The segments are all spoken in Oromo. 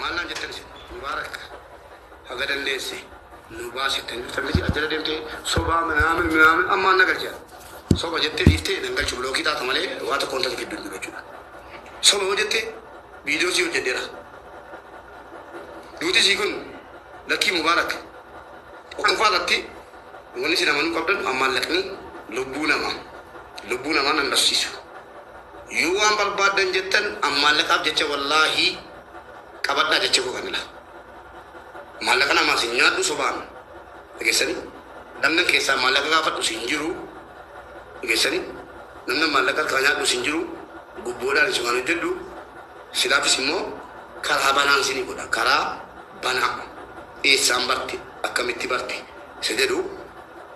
مالنا جتنسي مبارك هذا الليسي نباسي تنجتنسي أجل دمتي صبا منامل أما نقرجع صبا جتة ديفتة دنقل شبلوكي تا تمالي واتو كونتا في الدنيا بجونا صبا هو جتة فيديو سيو جديرا دوتي سيكون لكي مبارك وكفالتي ونسي نمانو قبل أما لكني لبونا ما ننسيسو يوان بربادن جتن أما لك أبجتش والله kabadda jecha ko kanila malaka na masinya du soban gesani damnan kesa malaka ga fatu sinjiru gesani damnan malaka kanya du sinjiru gubboda ni sumanu deddu silafi simo kara banan sini goda kara bana e sambarti akamitti barti sededu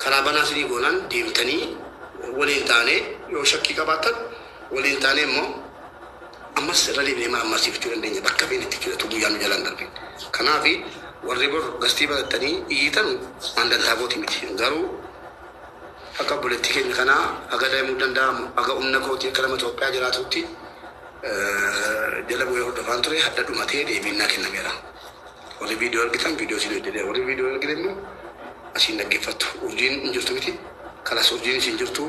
kara banan sini gonan dimtani walintane yo shakki kabatan walintane mo amma sirali ne ma amma siftu ndenya bakka bene tikira to yanu jalan darbe kana fi waribor gastiba tani yitan anda saboti miti garu aka politike ni kana aga dai mudanda aga umna ko ti kalama to pa jara tutti jalabu yo do fantre hadda du mate de minna ken ngera wala video gitan video si de wala video gidan no asin nagge fatu ujin njurtu miti kala so ujin sin njurtu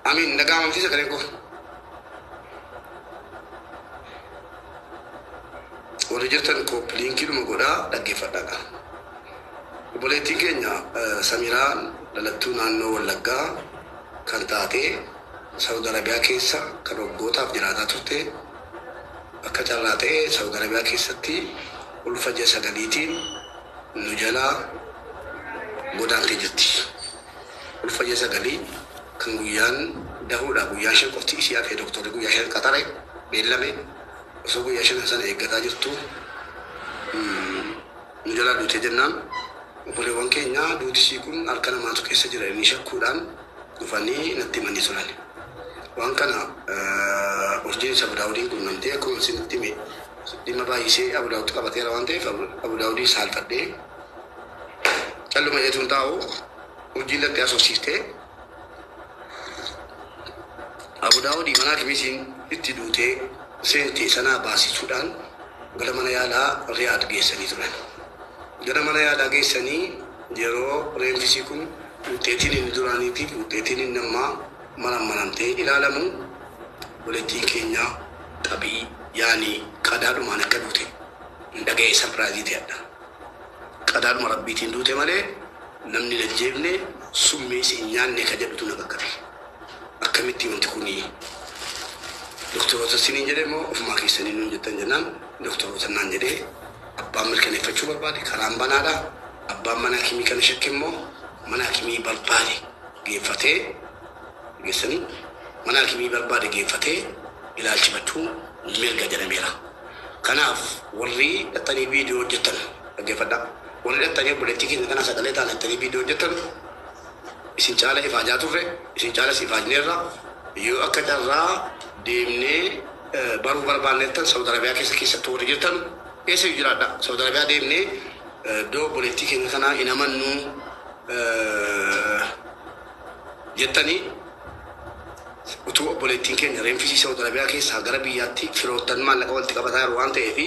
amin nagam fi sakare ko wala jirtan ko linkiru mo goda dagge fadaga boleti kenya samira dalattu nanno walaga kantate saudi arabia keessa kan waggotaaf jiraata turte akka carraate saudi arabia keessatti ulfaja sagaliitiin nu jala godaante jirti ulfaja sagalii kan guyyaan dahuudha guyyaa shan qofti isiyaa fi doktorri guyyaa shan qaxare beellame osoo guyyaa shan sana eeggataa jirtu nu jalaa duute jennaan obboleewwan keenya duutisii kun harka namaatu keessa jira inni shakkuudhaan dhufanii natti himanii turan waan kana urjiin isa Abudaawudiin quunnamtee akkuma isinitti hime dhimma baay'isee Abudaawutti qabateera waan ta'eef Abudaawudii saalfadhee calluma jechuun taa'u urjiin latti asoosiistee Abudaawudii mana kimisiin itti duutee seentee sanaa baasisuudhaan gara mana yaalaa Riyaad geessanii turan. Gara mana yaalaa geessanii yeroo reenfisii kun wuxeetiin inni duraaniitiif wuxeetiin inni ammaa manamtee ilaalamu buletiin keenya xabii yaani qadaadhumaan akka duute hin dhaga'e sarpiraayizii ta'edha. Qadaadhuma rabbiitiin duute malee namni lajjeefne summeesi hin nyaanne ka jedhutu na qaqqabe. Akkamitti wanti kuni doktorota siniin jedhee moo ofumaa keessanii nuun jettan jennaan doktorota naan jedhee abbaan mirkaneeffachuu barbaade karaan banaadha. Abbaan mana hakimii kana shakke immoo mana hakimii barbaade geeffatee geessanii mana hakimii barbaade geeffatee ilaalchifachuu mirga jedhameera. Kanaaf warri dhattanii viidiyoo hojjettan dhaggeeffadha. Warri dhattanii buleettii keenya kana sagalee ta'an dhattanii viidiyoo hojjettan isin caala ifaajaa turre isin caala ifaajneerra yoo akka carraa deemnee baruu barbaanneettan Saudi Arabiyaa keessatti warri jirtan eessa jiraadha. Saudi Arabiyaa deemnee doo buleettii keenya kanaa hin amannu jettanii utuu buleettiin keenya reenfisii Saudi Arabiyaa keessaa gara biyyaatti firoottan maallaqa walitti qabataa jiru waan ta'eef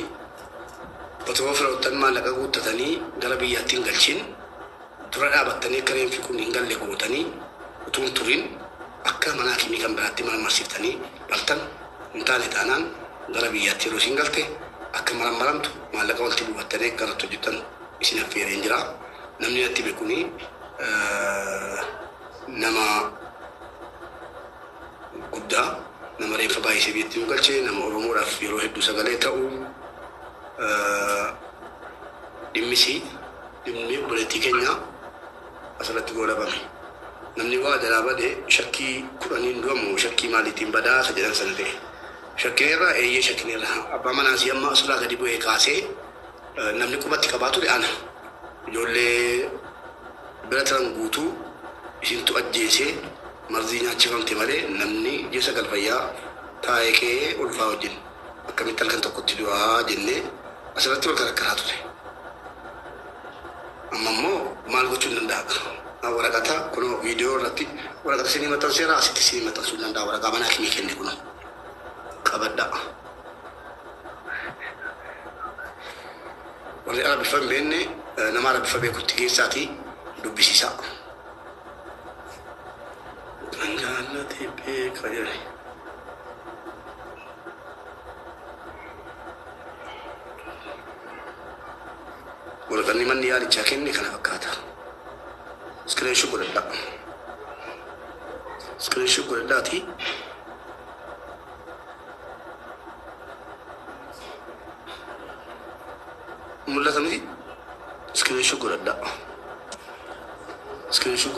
otoo firoottan maallaqa guuttatanii gara biyyaatti hin galchin dura dhaabattanii akka reenfi kun hin galle gootanii utuun turin akka mana hakimii kan biraatti marsiiftanii galtan hin taane taanaan gara biyyaatti yeroo isin galte akka maramtu maallaqa walitti buufattanii garatti hojjettan isin affeereen jira. Namni natti beekuni nama guddaa nama reeffa baay'isee biyyatti nu galchee nama Oromoodhaaf yeroo hedduu sagalee ta'uu dhimmi buleettii keenya asirratti goolabame. Namni waa jalaa bade shakkii kudhaniin du'amu shakkii maaliitiin badaa isa jedhan sana ta'e. Shakkineerraa eeyyee shakkineerraa abbaa manaasii amma asirraa gadi bu'ee kaasee namni qubatti qabaatu dhi'aana. Ijoollee bira turan guutuu isintu ajjeesee marzii nyaachifamte malee namni jeessa galfayyaa taa'ee ka'ee ulfaa wajjin akkamitti halkan tokkotti du'aa jennee asirratti wal gargaaraa ture. Amma immoo maal gochuun danda'a? Waraqata kunoo viidiyoo irratti waraqata sinii maxxanseera asitti sinii maxxansuu danda'a waraqaa mana hakimii kenne kunoo qabadha. Warri arabiffan beenne nama arabiffa beekutti keessaati dubbisiisa. Kan jaallate beeka jedhe. Waraqanni manni yaalichaa kenne kana fakkaata. Screenshot godhadha. Screenshot godhadhaati. Mul'ata miti? Screenshot godhadha. Screenshot